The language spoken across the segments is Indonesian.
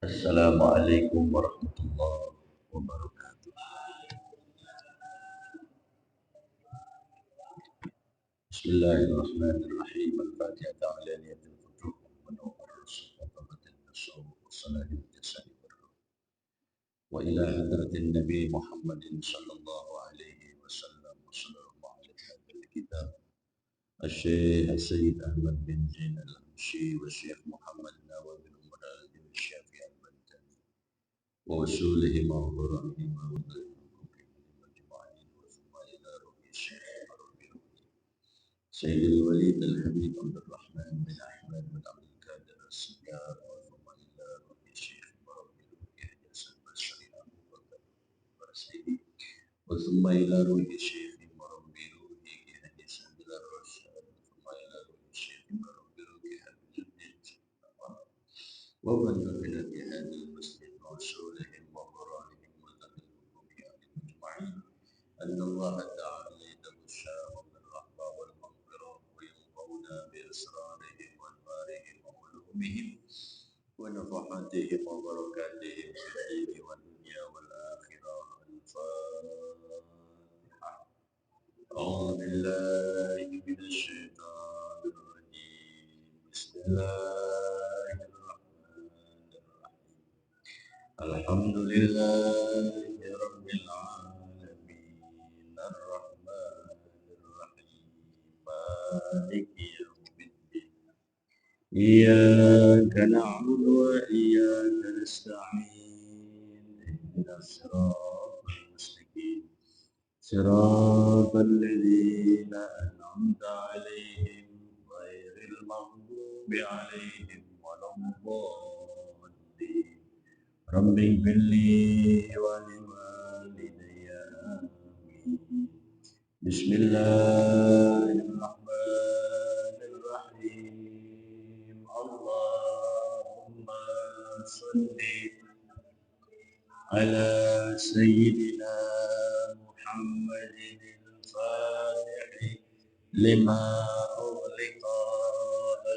Assalamualaikum warahmatullahi wabarakatuh. Bismillahirrahmanirrahim. Al-Fatihah ala niyatil futuh wa nawwar rasul wa tabatil nasuh wa salahil jasadi wa ila hadratin Nabi Muhammadin sallallahu alaihi wasallam wa sallallahu alaihi hadal kitab Al-Syekh Sayyid Ahmad bin Zain Al-Hamshi wa Syekh Muhammad Nawawi bin Umar Al-Syafi'i Al-Bantani wa usulihim wa fura'ihim wa wada'ihim ajma'in wa thumma ila ruhi Syekh سيد الوليد الحبيب عبد الرحمن بن أحمد بن عبد القادر السيار وثم إلى روح الشيخ مربي يحيى سلم الشريعة ورسيدي وثم إلى روح الشيخ مربي يحيى سلم الرشاد ثم إلى روح الشيخ مربي حبيب الدين ومن عمل بهذا المسجد وصولهم وقرارهم وذكرهم أجمعين أن الله تعالى يده الشام من الرحمة والمغفرة وينفعنا بأسرارهم وأنوارهم وعلومهم ونفحاتهم وبركاتهم في الدين والدنيا والآخرة. الفاتحة. أعوذ بالله من الشيطان الرجيم. بسم الله الرحمن الرحيم. الحمد لله رب العالمين الرحمن الرحيم مالك يوم الدين إياك نعبد وإياك نستعين اهدنا الصراط المستقيم صراط الذين أنعمت عليهم غير المغضوب عليهم ولا الضالين. رب اغفر لي ولوالدي آمين. بسم الله الرحمن الرحيم. اللهم صل على سيدنا محمد الفاتح لما أغلق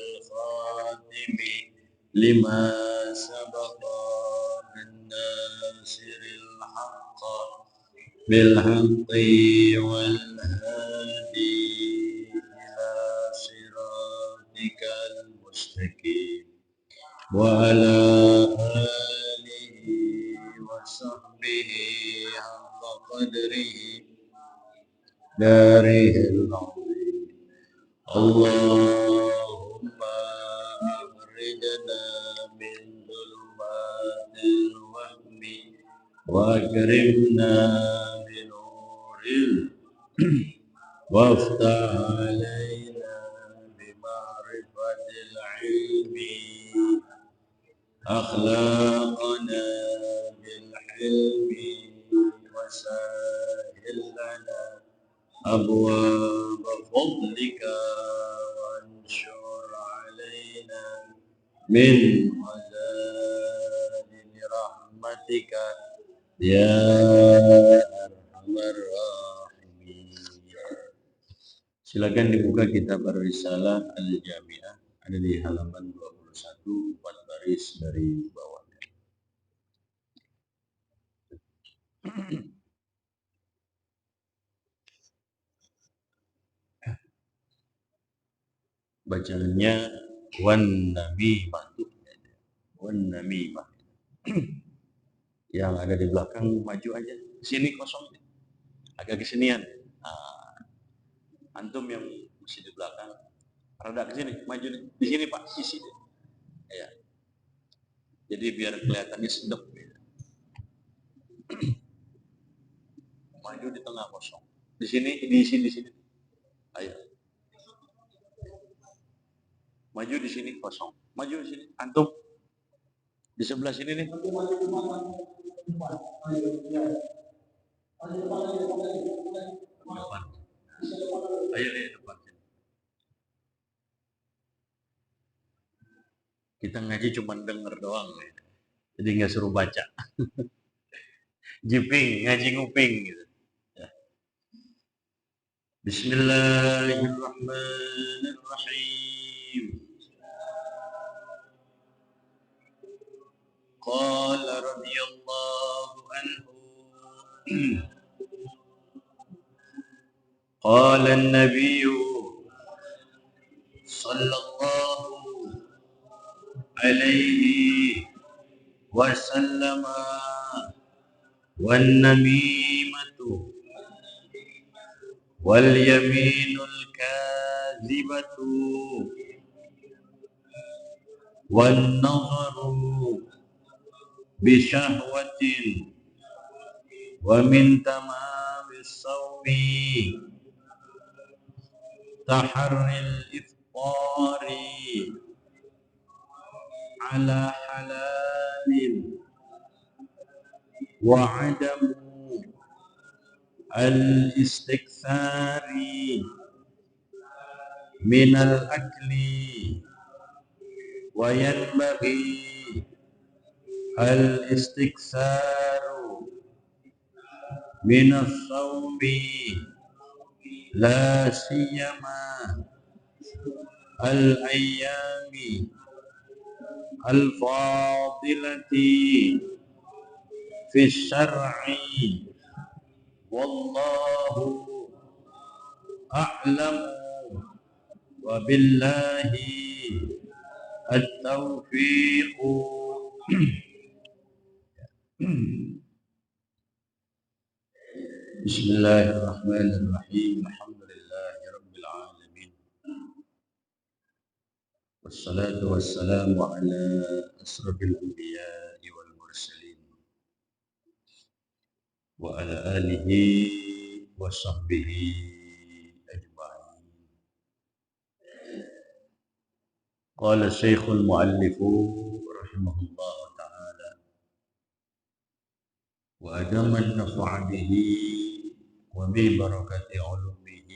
الخاتم لما سبق الناصر الحق بالحق والهادي إلى صراطك المستقيم وعلى آله وصحبه حق قدره داره العظيم. اللهم أخرجنا من ظلمات الوهم وأكرمنا بنور وافتح علينا بمعرفة العلم أخلاقنا بالحلم وسهل لنا أبواب فضلك وانشر علينا من خزائن رحمتك يا أرحم الراحمين. Silakan dibuka kitab Ar-Risalah Al-Jami'ah, ada di halaman 21, 4 baris dari bawahnya. Bacaannya wan namimah, wan namimah. Yang ada di belakang maju aja, sini kosong, agak kesinian. Antum yang masih di belakang, rada ke sini, maju nih. Di sini Pak, isi deh. Ya. Jadi biar kelihatannya sedap. Maju di tengah kosong. Di sini, diisi di sini. Ayo. Maju di sini kosong. Maju di sini. Antum di sebelah sini nih. Depan. Ayo nih depan. Kita ngaji cuma denger doang, jadi nggak suruh baca. Jiping, ngaji nguping gitu. Ya. Bismillahirrahmanirrahim. قال رضي الله عنه قال النبي صلى الله عليه وسلم والنميمة واليمين الكاذبة والنظر بشهوة ومن تمام الصوم تحري الإفطار على حلال وعدم الاستكثار من الأكل وينبغي الاستكثار من الصوم لا سيما الأيام الفاضلة في الشرع والله أعلم وبالله التوفيق. بسم الله الرحمن الرحيم. الحمد لله رب العالمين والصلاة والسلام على أشرف الأنبياء والمرسلين وعلى آله وصحبه أجمعين. قال الشيخ المؤلف رحمه الله تعالى وأدام النفع به وببركة علومه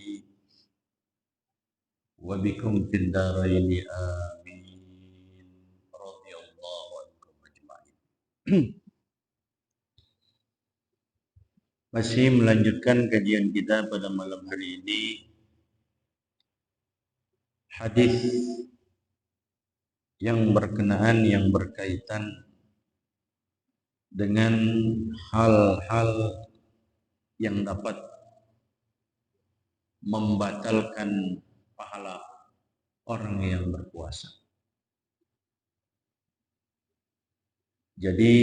وبكم في الدارين آمين رضي الله عنكم أجمعين. Masih melanjutkan kajian kita pada malam hari ini, hadis yang berkenaan, yang berkaitan dengan hal-hal yang dapat membatalkan pahala orang yang berpuasa. Jadi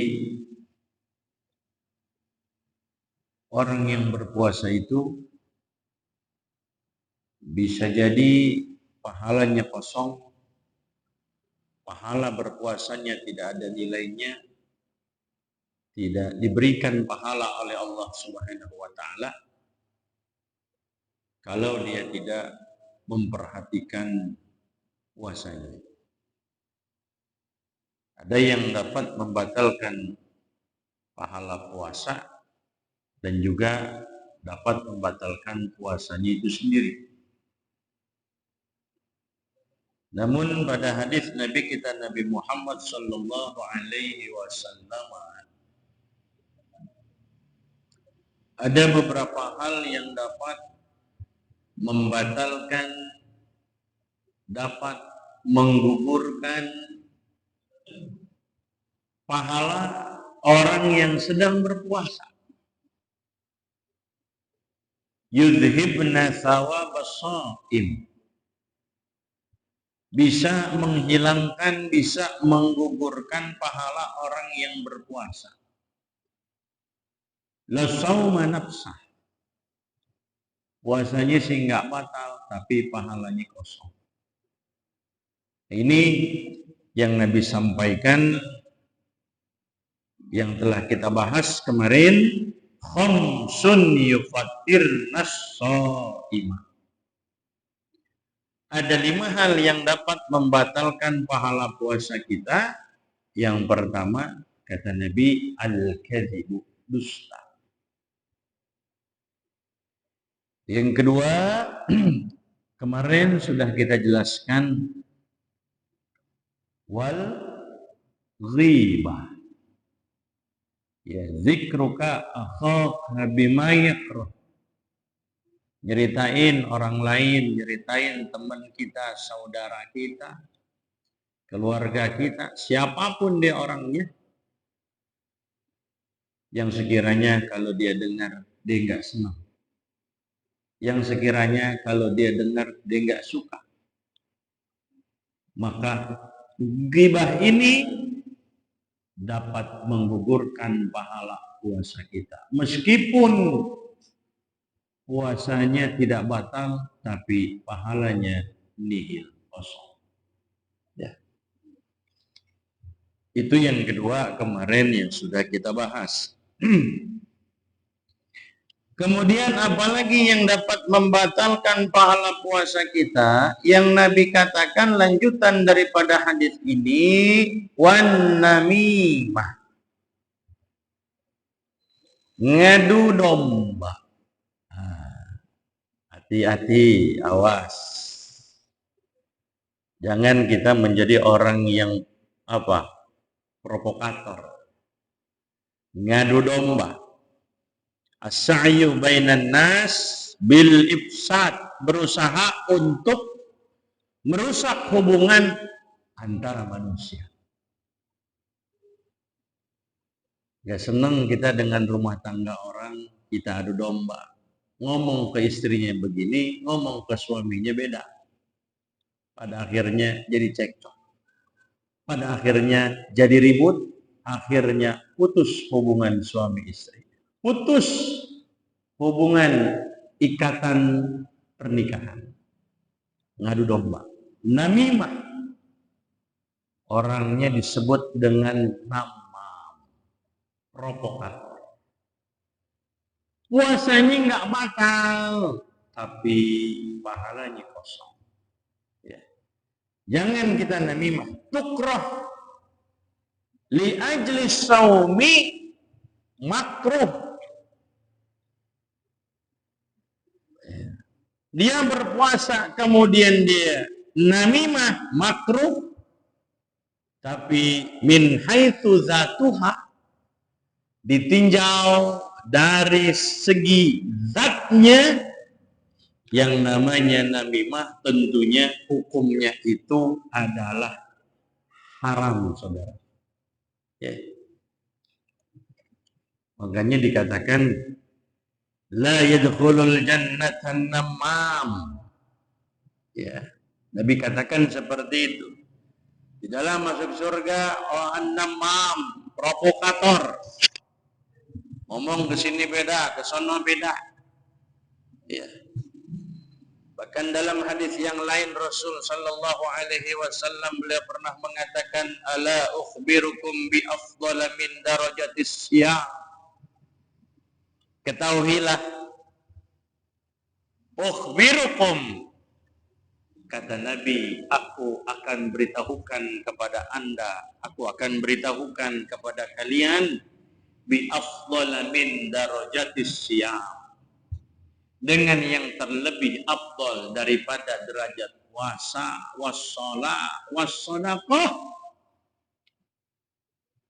orang yang berpuasa itu bisa jadi pahalanya kosong, pahala berpuasanya tidak ada nilainya, tidak diberikan pahala oleh Allah Subhanahu wa taala kalau dia tidak memperhatikan puasanya. Ada yang dapat membatalkan pahala puasa dan juga dapat membatalkan puasanya itu sendiri. Namun pada hadis Nabi kita Nabi Muhammad sallallahu alaihi wasallam ada beberapa hal yang dapat membatalkan, dapat menggugurkan pahala orang yang sedang berpuasa. Yudhibna thawabas shaim, bisa menghilangkan, bisa menggugurkan pahala orang yang berpuasa. La sauma nafsah, puasanya sih nggak batal, tapi pahalanya kosong. Ini yang Nabi sampaikan, yang telah kita bahas kemarin. Khamsun yufattirnas shaima. Ada 5 hal yang dapat membatalkan pahala puasa kita. Yang pertama, kata Nabi, al-kadhibu, dusta. Yang kedua, kemarin sudah kita jelaskan, wal ghibah. Ya, zikruka akhaka bima yakrah. Nyeritain orang lain, nyeritain teman kita, saudara kita, keluarga kita, siapapun dia orangnya, Yang sekiranya kalau dia dengar, dia nggak senang. Yang sekiranya kalau dia dengar, dia nggak suka. Maka ghibah ini dapat menggugurkan pahala puasa kita. Meskipun puasanya tidak batal, tapi pahalanya nihil, kosong. Ya. Itu yang kedua kemarin yang sudah kita bahas. Kemudian apalagi yang dapat membatalkan pahala puasa kita, yang Nabi katakan lanjutan daripada hadis ini, wan namimah, ngadu domba. Hati-hati, awas. Jangan kita menjadi orang yang provokator. Ngadu domba. As-sa'yu bainan nas bil ifsad, berusaha untuk merusak hubungan antara manusia. Gak senang kita dengan rumah tangga orang, kita adu domba. Ngomong ke istrinya begini, ngomong ke suaminya beda. Pada akhirnya jadi cekcok. Pada akhirnya jadi ribut, akhirnya putus hubungan suami istri. Putus hubungan ikatan pernikahan. Ngadu domba. Namimah. Orangnya disebut dengan nama provokator. Puasanya nggak batal, tapi pahalanya kosong. Ya. Jangan kita namimah. Tukrah li ajli saumi makruh. Dia berpuasa kemudian dia namimah, makruh, tapi min haitsu zatuha, ditinjau dari segi zatnya, yang namanya namimah tentunya hukumnya itu adalah haram, saudara. Ya. Makanya dikatakan la yadkhulul jannatan namam. Ya, Nabi katakan seperti itu. Di dalam masuk surga namam, provokator. Ngomong ke sini beda, ke sono beda. Ya. Bahkan dalam hadis yang lain Rasul sallallahu alaihi wasallam beliau pernah mengatakan, ala ukhbirukum bi afdhala min darajatis siyam. Ketahuilah, ukhbirukum, kata Nabi, aku akan beritahukan kepada anda, aku akan beritahukan kepada kalian, bi afdhala min darajatis siyam, dengan yang terlebih afdal daripada derajat puasa, wassalah, wassadaqah.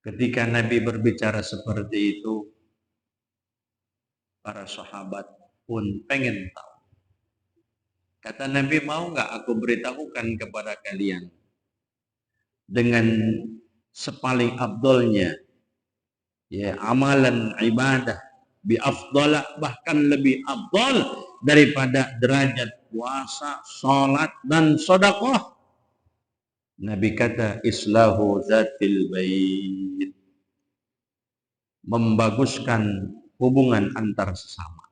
Ketika Nabi berbicara seperti itu, para sahabat pun pengen tahu. Kata Nabi, mau nggak aku beritahukan kepada kalian dengan sepaling afdolnya, ya, amalan ibadah bi afdala, bahkan lebih afdal daripada derajat puasa, salat dan sedekah. Nabi kata, islahu zatil bait, membaguskan hubungan antar sesama.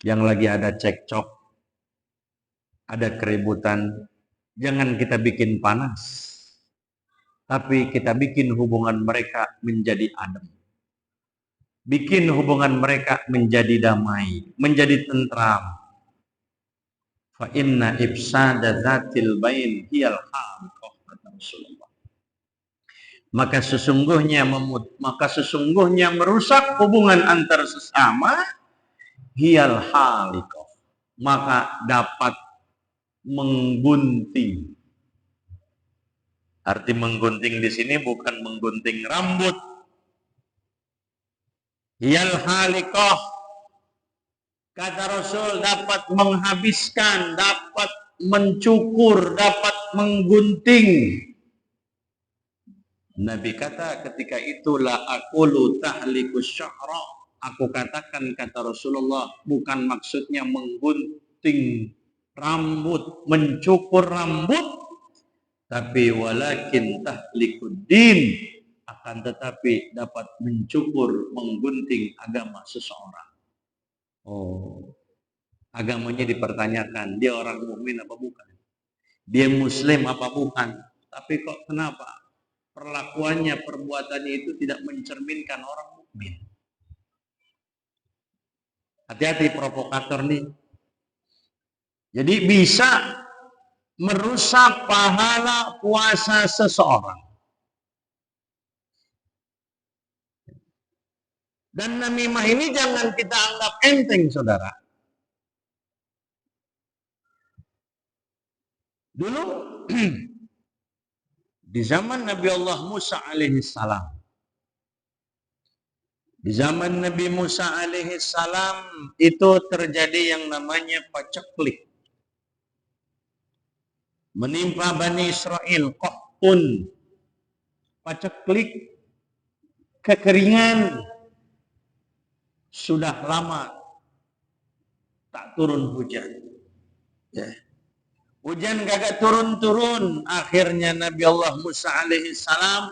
Yang lagi ada cekcok, ada keributan, jangan kita bikin panas, tapi kita bikin hubungan mereka menjadi adem. Bikin hubungan mereka menjadi damai, menjadi tentram. Fa inna ifsada dzatil bain hiyal haqq, kata Rasulullah. Maka sesungguhnya merusak hubungan antar sesama hiyal haliqah, maka dapat menggunting. Arti menggunting di sini bukan menggunting rambut. Hiyal haliqah, kata Rasul, dapat menghabiskan, dapat mencukur, dapat menggunting Nabi kata ketika itulah aqulu tahliku sya'ra, aku katakan kata Rasulullah, bukan maksudnya menggunting rambut, mencukur rambut, tapi walakin tahlikud din, akan tetapi dapat mencukur, menggunting agama seseorang. Oh, agamanya dipertanyakan, dia orang mukmin apa bukan? Dia muslim apa bukan? Tapi kok kenapa perlakuannya, perbuatannya itu tidak mencerminkan orang mukmin? Hati-hati provokator nih. Jadi bisa merusak pahala puasa seseorang. Dan namimah ini jangan kita anggap enteng, saudara. Dulu di zaman Nabi Allah Musa alaihi salam, di zaman Nabi Musa alaihi salam itu terjadi yang namanya paceklik. Menimpa Bani Israel, qahtun, paceklik, kekeringan. Sudah lama tak turun hujan. Ya. Hujan kagak turun-turun. Akhirnya Nabi Allah Musa alaihi salam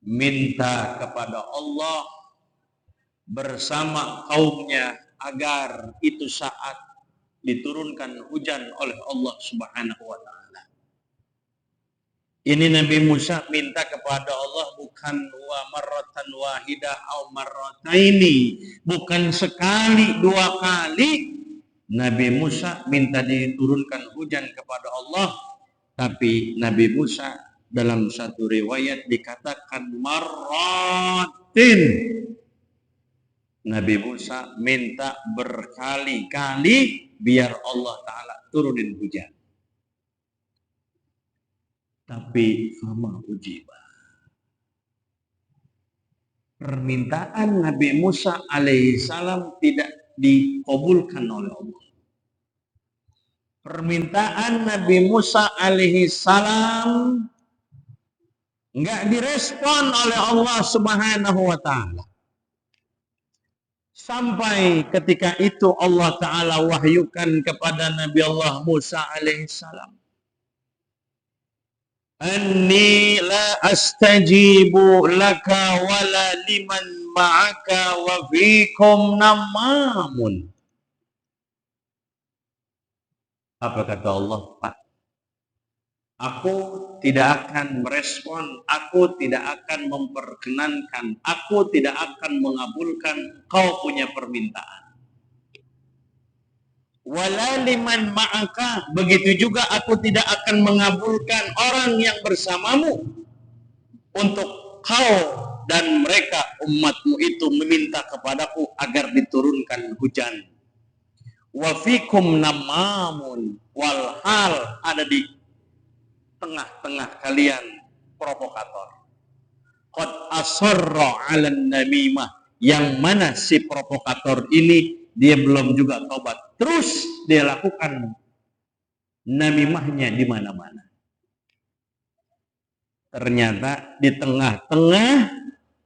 minta kepada Allah bersama kaumnya agar itu saat diturunkan hujan oleh Allah Subhanahu wa taala. Ini Nabi Musa minta kepada Allah bukan wa marratan wahidah au marrataini, bukan sekali, dua kali. Nabi Musa minta diturunkan hujan kepada Allah, tapi Nabi Musa dalam satu riwayat dikatakan marratin. Nabi Musa minta berkali-kali biar Allah Ta'ala turunin hujan. Tapi fama ujibah, permintaan Nabi Musa alaihissalam tidak dikabulkan oleh Allah. Permintaan Nabi Musa alaihissalam enggak direspon oleh Allah Subhanahu wa taala. Sampai ketika itu Allah Ta'ala wahyukan kepada Nabi Allah Musa alaihissalam, anni la astajibu laka wala liman ma'aka wa fikum namamun. Apa kata Allah? Pak, aku tidak akan merespon, aku tidak akan memperkenankan, aku tidak akan mengabulkan kau punya permintaan. Wala liman ma'aka, begitu juga aku tidak akan mengabulkan orang yang bersamamu untuk kau dan mereka umatmu itu meminta kepadaku agar diturunkan hujan. Wa fikum namamun, walhal ada di tengah-tengah kalian provokator. Qad asarra 'alan namimah, yang mana si provokator ini dia belum juga taubat, terus dia lakukan namimahnya di mana-mana. Ternyata di tengah-tengah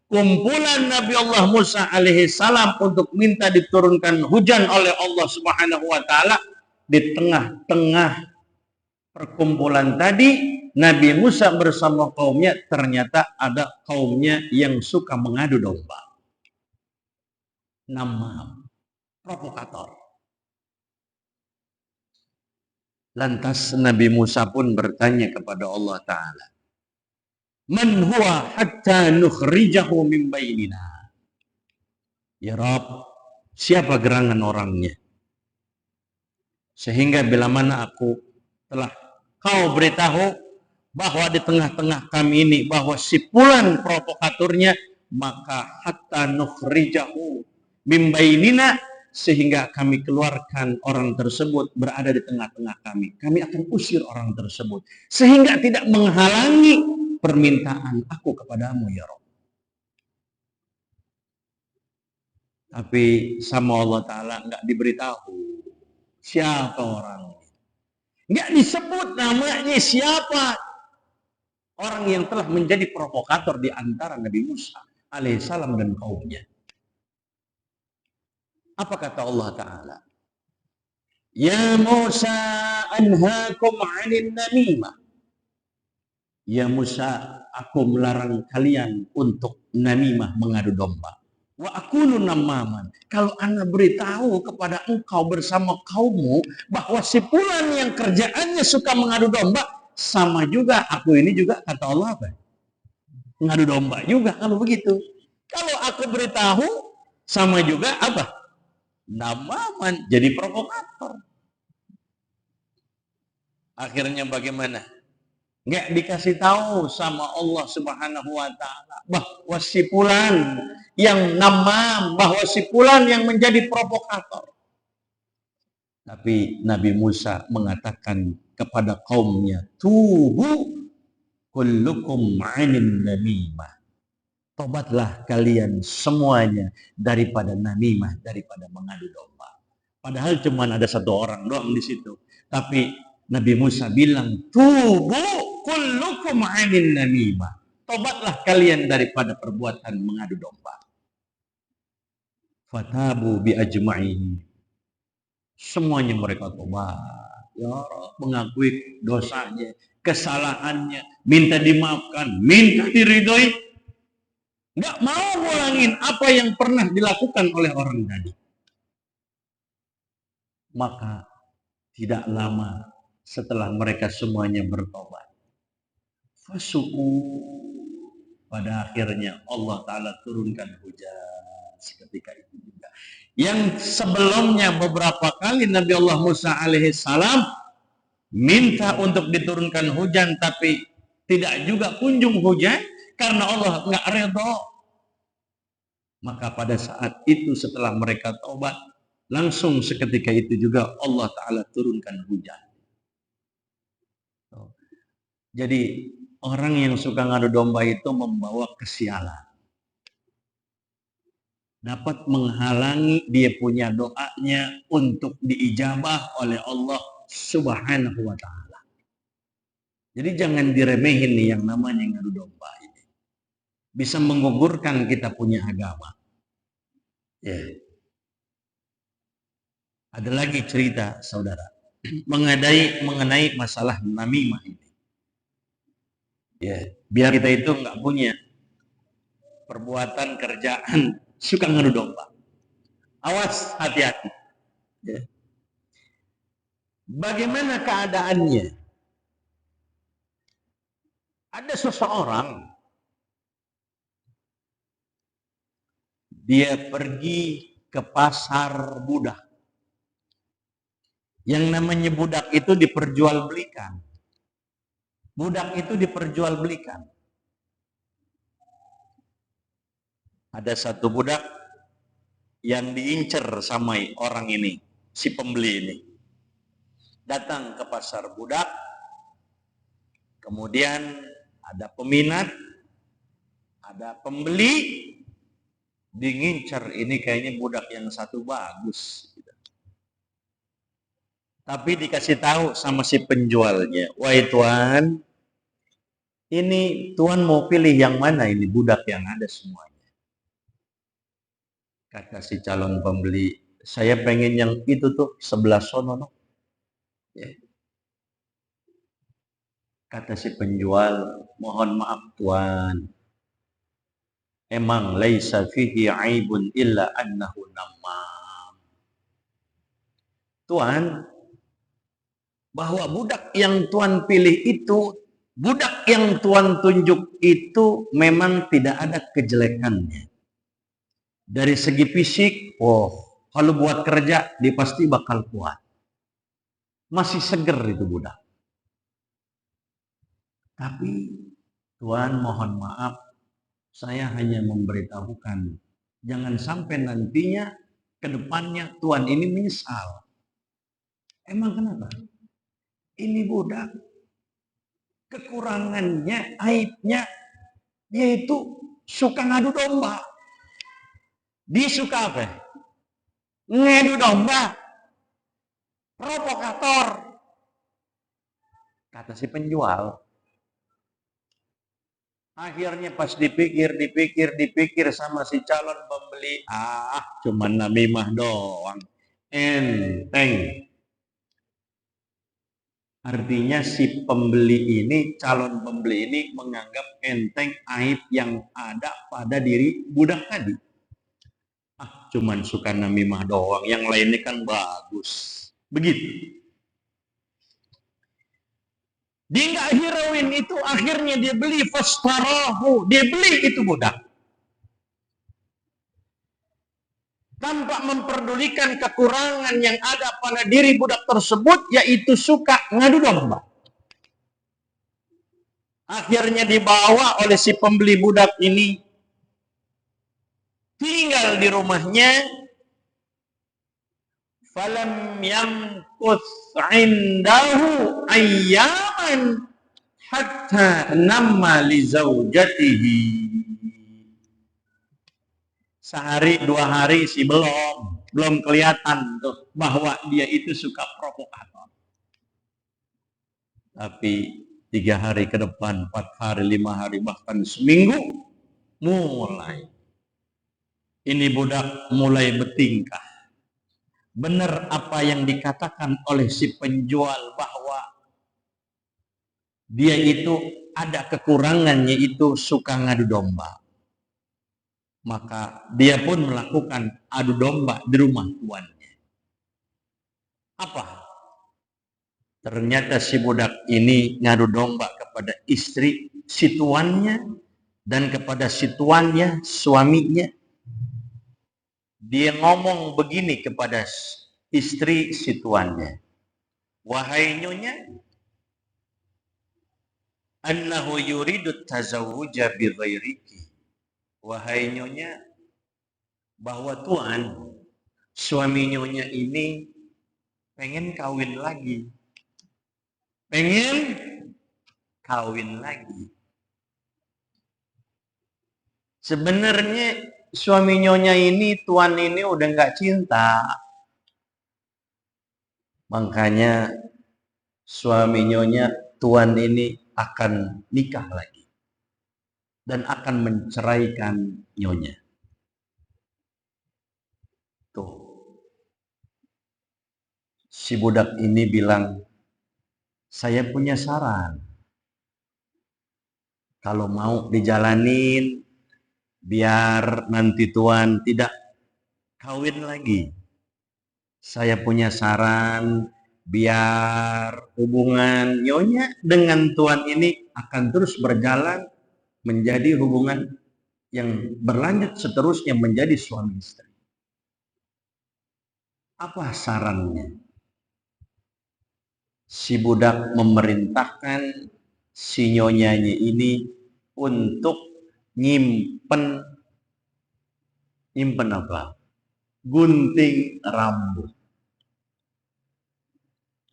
kumpulan Nabi Allah Musa alaihi salam untuk minta diturunkan hujan oleh Allah Subhanahu wa taala, di tengah-tengah perkumpulan tadi Nabi Musa bersama kaumnya, ternyata ada kaumnya yang suka mengadu domba. Nama provokator. Lantas Nabi Musa pun bertanya kepada Allah Ta'ala, man huwa hatta nukhrijahu min bainina. Ya Rabb, siapa gerangan orangnya? Sehingga bila mana aku telah kau beritahu bahwa di tengah-tengah kami ini bahwa si fulan provokatornya, maka hatta nukhrijahu min bainina, sehingga kami keluarkan orang tersebut berada di tengah-tengah kami. Kami akan usir orang tersebut sehingga tidak menghalangi permintaan aku kepadamu ya Rabb. Tapi sama Allah Ta'ala enggak diberitahu siapa orangnya, enggak disebut namanya siapa. Orang yang telah menjadi provokator di antara Nabi Musa alaihissalam dan kaumnya. Apa kata Allah Ta'ala? Ya Musa anhaakum 'anil namimah. Ya Musa, aku melarang kalian untuk namimah, mengadu domba. Wa aqulu namaman. Kalau Anda beritahu kepada engkau bersama kaummu bahwa si fulan yang kerjaannya suka mengadu domba, sama juga aku ini juga kata Allah apa? Mengadu domba juga kalau begitu. Kalau aku beritahu sama juga apa? Namaman, jadi provokator. Akhirnya bagaimana? Nggak dikasih tahu sama Allah Subhanahu wa Ta'ala bahwa si fulan yang namam, bahwa si fulan yang menjadi provokator. Tapi Nabi Musa mengatakan kepada kaumnya, tubu kullukum 'anil namimah. Tobatlah kalian semuanya daripada namimah, daripada mengadu domba. Padahal cuma ada satu orang doang di situ. Tapi Nabi Musa bilang, tubu kullukum 'anil namimah. Tobatlah kalian daripada perbuatan mengadu domba. Fatabu bi ajma'in. Semuanya mereka tobat. Ya Allah, mengakui dosanya, kesalahannya, minta dimaafkan, minta diridhoi. Nggak mau ngulangin apa yang pernah dilakukan oleh orang tadi. Maka tidak lama setelah mereka semuanya bertobat, fasuku, pada akhirnya Allah Ta'ala turunkan hujan seketika itu juga. Yang sebelumnya beberapa kali Nabi Allah Musa alaihissalam minta untuk diturunkan hujan, tapi tidak juga kunjung hujan karena Allah nggak redho. Maka pada saat itu setelah mereka taubat, langsung seketika itu juga Allah Ta'ala turunkan hujan. Jadi orang yang suka ngadu domba itu membawa kesialan. Dapat menghalangi dia punya doanya untuk diijabah oleh Allah Subhanahu wa Ta'ala. Jadi jangan diremehin nih yang namanya ngadu domba ini. Bisa menggugurkan kita punya agama. Ya. Ada lagi cerita saudara mengenai masalah namimah ini. Ya, biar kita itu nggak punya perbuatan kerjaan suka ngadu domba. Awas, hati-hati. Ya. Bagaimana keadaannya? Ada seseorang, dia pergi ke pasar budak. Yang namanya budak itu diperjualbelikan. Budak itu diperjualbelikan. Ada satu budak yang diincer sama orang ini, si pembeli ini. Datang ke pasar budak, kemudian ada peminat, ada pembeli, diincer ini kayaknya budak yang satu bagus. Tapi dikasih tahu sama si penjualnya, wahai tuan, ini tuan mau pilih yang mana ini budak yang ada semuanya. Kata si calon pembeli, saya pengen yang itu tuh sebelah sono. No. Ya. Kata si penjual, mohon maaf tuan, emang laisa fihi aibun illa annahu namam. Tuan, bahwa budak yang tuan pilih itu, budak yang tuan tunjuk itu memang tidak ada kejelekannya. Dari segi fisik, kalau buat kerja dia pasti bakal kuat. Masih seger itu budak. Tapi tuan mohon maaf, saya hanya memberitahukan, jangan sampai nantinya ke depannya tuan ini menyesal. Emang kenapa? Ini budak, kekurangannya, aibnya, dia itu suka ngadu domba. Dia suka apa? Ngadu domba. Provokator. Kata si penjual. Akhirnya pas dipikir sama si calon pembeli, cuman namimah doang. Enteng. Artinya si pembeli ini, calon pembeli ini menganggap enteng aib yang ada pada diri budak tadi. Cuman suka namimah doang, yang lainnya kan bagus. Begitu. Dia nggak hirauin itu, akhirnya dia beli fastarahu, dia beli itu budak. Tanpa memperdulikan kekurangan yang ada pada diri budak tersebut, yaitu suka ngadu domba. Akhirnya dibawa oleh si pembeli budak ini, tinggal di rumahnya. Falam yamkuth indahu ayyaman hatta namma li zaujatihi. Sehari 2 hari sih belum kelihatan tuh bahwa dia itu suka provokator. Tapi 3 hari ke depan, 4 hari, 5 hari, bahkan seminggu, mulai ini budak mulai bertingkah. Benar apa yang dikatakan oleh si penjual bahwa dia itu ada kekurangannya, itu suka ngadu domba. Maka dia pun melakukan adu domba di rumah tuannya. Apa? Ternyata si budak ini ngadu domba kepada istri si tuannya dan kepada si tuannya, suaminya. Dia ngomong begini kepada istri si tuannya. Wahai nyonya, annahu yuridu tazawuja bi ghairiki. Wahai nyonya, bahwa tuan, suami nyonya ini pengen kawin lagi. Pengen kawin lagi. Sebenarnya suami nyonya ini, tuan ini udah nggak cinta. Makanya suami nyonya, tuan ini akan nikah lagi. Dan akan menceraikan nyonya. Tuh. Si budak ini bilang, saya punya saran. Kalau mau dijalanin, biar nanti tuan tidak kawin lagi. Saya punya saran, biar hubungan nyonya dengan tuan ini akan terus berjalan menjadi hubungan yang berlanjut seterusnya menjadi suami istri. Apa sarannya? Si budak memerintahkan si nyonyanya ini untuk nyimpen apa? Gunting rambut.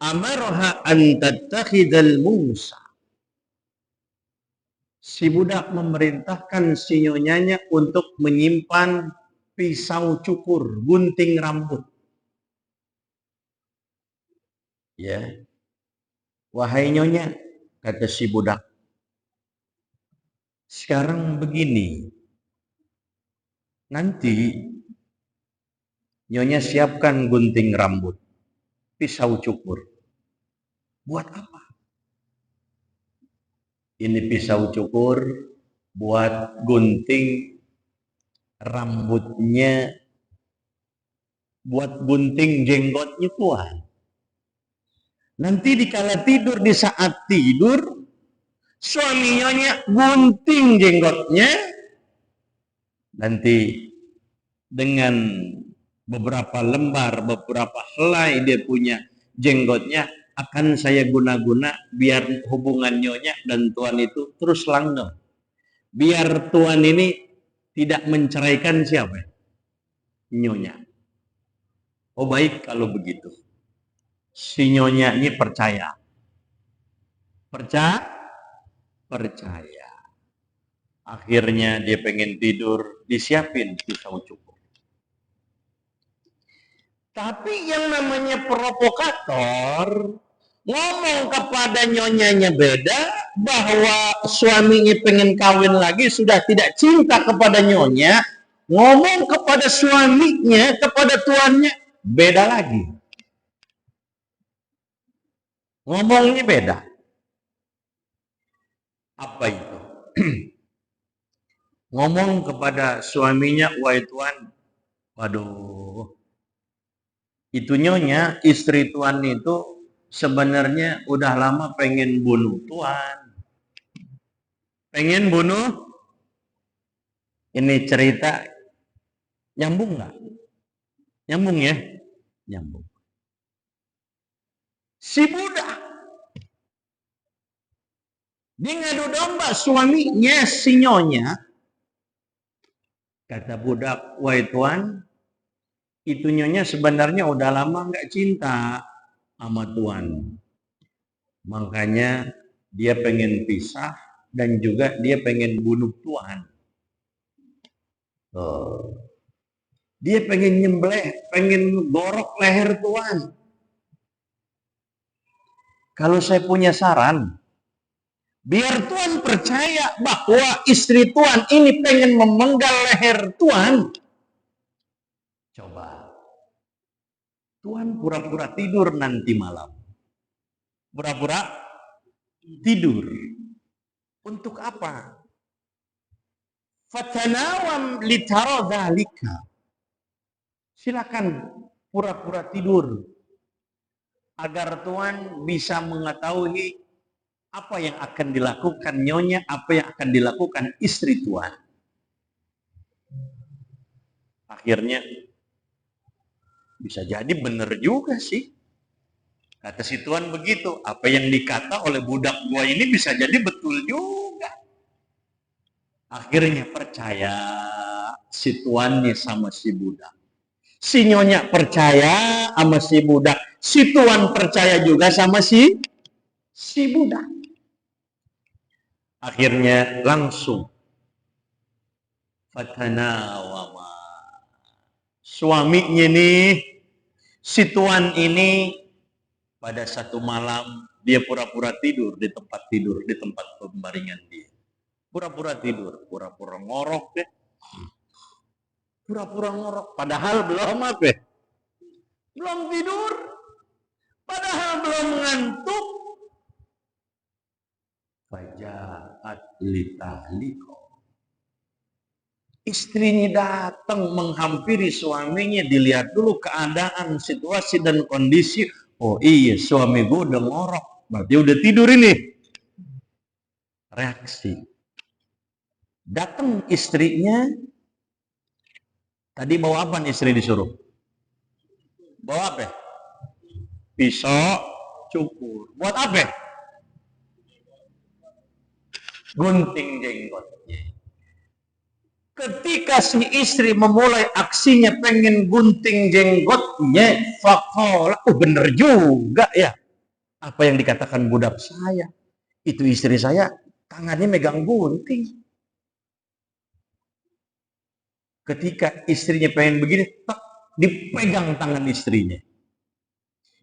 Amarha an tattakhidal musa. Si budak memerintahkan si nyonyanya untuk menyimpan pisau cukur, gunting rambut. Ya. Wahai nyonya, kata si budak, sekarang begini, nanti nyonya siapkan gunting rambut, pisau cukur. Buat apa? Ini pisau cukur buat gunting rambutnya, buat gunting jenggotnya tuan. Nanti dikala tidur, di saat tidur, suami nyonya gunting jenggotnya, nanti dengan beberapa lembar, beberapa helai dia punya jenggotnya akan saya guna-guna biar hubungan nyonya dan tuan itu terus langgeng. Biar tuan ini tidak menceraikan siapa? Nyonya. Oh baik kalau begitu. Si nyonya ini percaya. Percaya. Akhirnya dia pengen tidur, disiapin pisau cukur. Tapi yang namanya provokator, ngomong kepada nyonyanya beda, bahwa suaminya pengen kawin lagi, sudah tidak cinta kepada nyonya, ngomong kepada suaminya, kepada tuannya, beda lagi. Ngomongnya beda. Apa itu? Ngomong kepada suaminya, wahai tuan, waduh, itu nyonya, istri tuan itu sebenarnya udah lama pengen bunuh tuan. Pengen bunuh. Ini cerita nyambung nggak? Nyambung ya? Nyambung. Si budak, dia ngadu domba suaminya, si nyonya. Kata budak, wahai tuan, itu nyonya sebenarnya udah lama nggak cinta sama tuan. Makanya dia pengen pisah dan juga dia pengen bunuh tuan. Dia pengen nyembelih, pengen gorok leher tuan. Kalau saya punya saran, biar tuan percaya bahwa istri tuan ini pengen memenggal leher tuan. Coba, tuan pura-pura tidur nanti malam. Pura-pura tidur. Untuk apa? Fatanawam litara dzalika. Silakan pura-pura tidur agar tuan bisa mengetahui apa yang akan dilakukan nyonya, apa yang akan dilakukan istri tuan. Akhirnya bisa jadi benar juga sih. Kata si tuan begitu, apa yang dikata oleh budak gua ini bisa jadi betul juga. Akhirnya percaya si tuannya sama si budak. Si nyonya percaya sama si budak. Si tuan percaya juga sama si budak. Akhirnya langsung fatanawama. Suaminya nih, si tuan ini pada satu malam dia pura-pura tidur di tempat pembaringan dia. Pura-pura tidur, pura-pura ngorok deh. Pura-pura ngorok, padahal belum apa? Belum tidur. Padahal belum ngantuk. Fajaat litahliko. Istrinya datang menghampiri suaminya, dilihat dulu keadaan, situasi dan kondisi. Oh iya, suami gue udah ngorok, berarti udah tidur ini. Reaksi. Datang istrinya, tadi bawa apa nih istri disuruh? Bawa apa? Pisau, cukur. Buat apa? Gunting jenggotnya. Ketika si istri memulai aksinya pengen gunting jenggotnya, faqala, bener juga ya apa yang dikatakan budak saya. Itu istri saya tangannya megang gunting. Ketika istrinya pengen begini, dipegang tangan istrinya.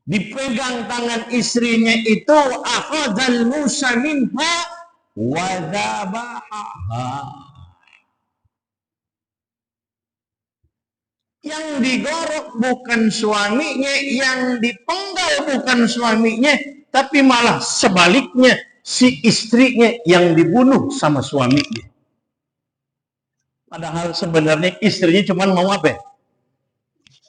Dipegang tangan istrinya itu, akhadzal Musa minha wa dzabahaha. Yang digorok bukan suaminya, yang dipenggal bukan suaminya, tapi malah sebaliknya, si istrinya yang dibunuh sama suaminya. Padahal sebenarnya istrinya cuma mau apa?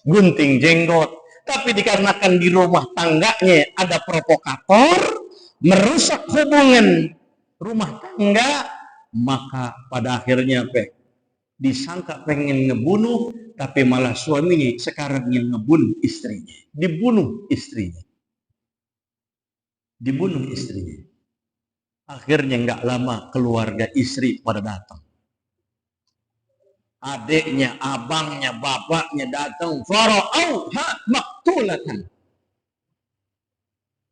Gunting jenggot. Tapi dikarenakan di rumah tangganya ada provokator, merusak hubungan rumah tangga, maka pada akhirnya apa? Disangka pengen ngebunuh, tapi malah suaminya sekarang yang ngebunuh istrinya. Dibunuh istrinya. Dibunuh istrinya. Akhirnya nggak lama keluarga istri pada datang. Adiknya, abangnya, bapaknya datang. Fara'auha maktulatan.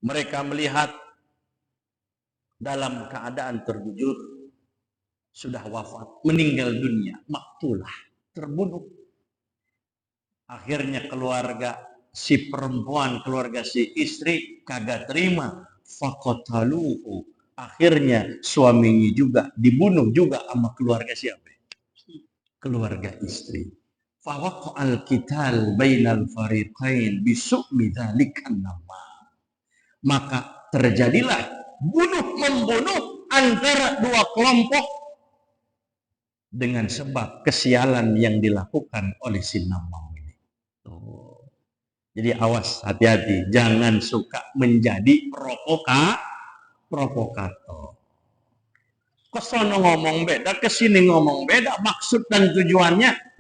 Mereka melihat dalam keadaan terbujur, sudah wafat, meninggal dunia, maktulah, terbunuh. Akhirnya keluarga si perempuan keluarga si istri kagak terima, faqataluhu, akhirnya suaminya juga dibunuh juga sama keluarga siapa? Keluarga istri. Fawaqa'al qital bainal fariqain bisu'mi dzalikan nama. Maka terjadilah bunuh-membunuh antara dua kelompok dengan sebab kesialan yang dilakukan oleh si Namam ini. Jadi awas, hati-hati, jangan suka menjadi provokator. Kesono ngomong beda, kesini ngomong beda, maksud dan tujuannya,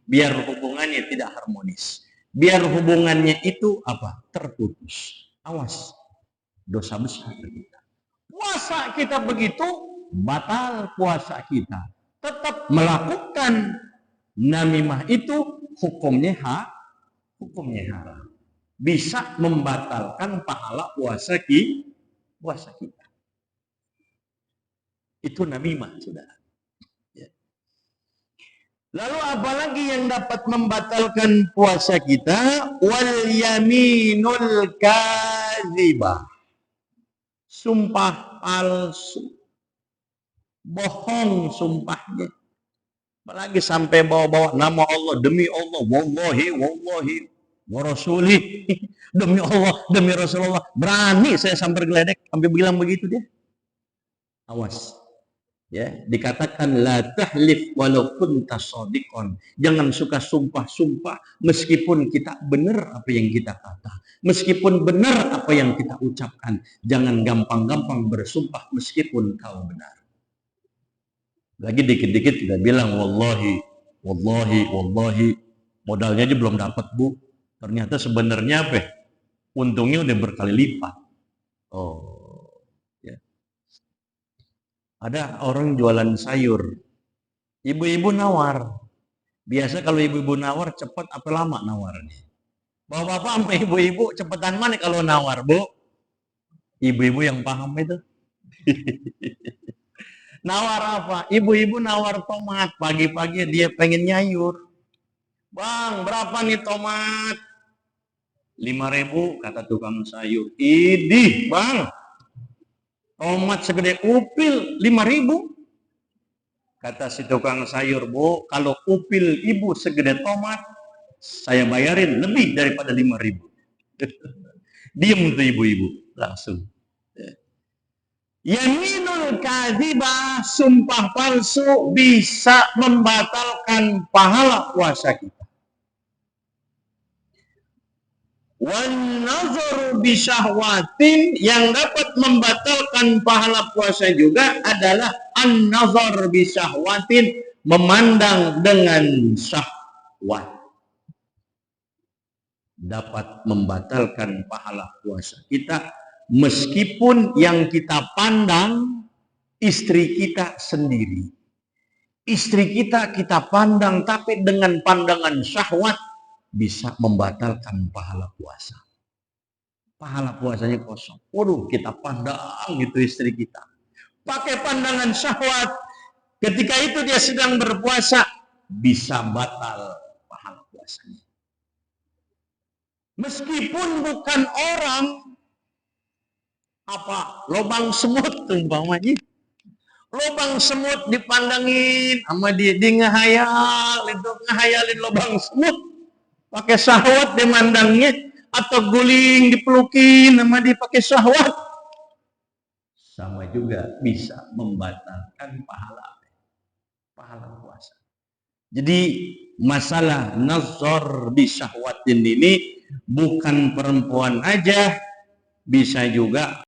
biar hubungannya tidak harmonis, biar hubungannya itu apa? Terputus. Awas, dosa besar kita. Puasa kita begitu, batal puasa kita. Tetap melakukan namimah itu hukumnya haram. Bisa membatalkan pahala puasa kita. Itu namimah, saudara. Ya. Lalu apalagi yang dapat membatalkan puasa kita? Wal yaminul kadzibah. Sumpah palsu. Bohong sumpahnya. Apalagi sampai bawa-bawa nama Allah, demi Allah, wallahi, wa rasulih, demi Allah, demi Rasulullah. Berani saya sampai geledek, sampai bilang begitu dia. Awas. Ya, dikatakan la tahlif walau kunta shadiqan. Jangan suka sumpah-sumpah meskipun kita benar apa yang kita kata. Meskipun benar apa yang kita ucapkan. Jangan gampang-gampang bersumpah meskipun kau benar. Lagi dikit-dikit kita bilang wallahi, modalnya aja belum dapat, Bu. Ternyata sebenarnya apa? Untungnya udah berkali lipat. Ya. Ada orang jualan sayur. Ibu-ibu nawar. Biasa kalau ibu-ibu nawar cepat apa lama nawarnya? Bapak-bapak sama ibu-ibu cepetan mana kalau nawar, Bu? Ibu-ibu yang paham itu. Nawar apa? Ibu-ibu nawar tomat. Pagi-pagi dia pengen nyayur. Bang, berapa nih tomat? 5.000 kata tukang sayur. Idih, Bang. Tomat segede upil 5.000. Kata si tukang sayur, Bu, kalau upil ibu segede tomat, saya bayarin lebih daripada 5.000. Diam tuh ibu-ibu langsung. Yaminul kadzibah, sumpah palsu bisa membatalkan pahala puasa kita. Wan nazaru bisyahwatin, yang dapat membatalkan pahala puasa juga adalah an-nazar bisyahwatin, memandang dengan syahwat. Dapat membatalkan pahala puasa kita. Meskipun yang kita pandang istri kita sendiri. Istri kita pandang, tapi dengan pandangan syahwat bisa membatalkan pahala puasa. Pahala puasanya kosong. Waduh, kita pandang gitu istri kita. Pakai pandangan syahwat. Ketika itu dia sedang berpuasa, bisa batal pahala puasanya. Meskipun bukan orang, apa, lobang semut umpamanya, lobang semut dipandangin sama dia ngehayal itu, ngehayalin lobang semut pakai syahwat dimandangnya, atau guling dipelukin sama dia pakai syahwat, sama juga bisa membatalkan pahala puasa. Jadi masalah nazar bisyahwatin ini bukan perempuan aja, bisa juga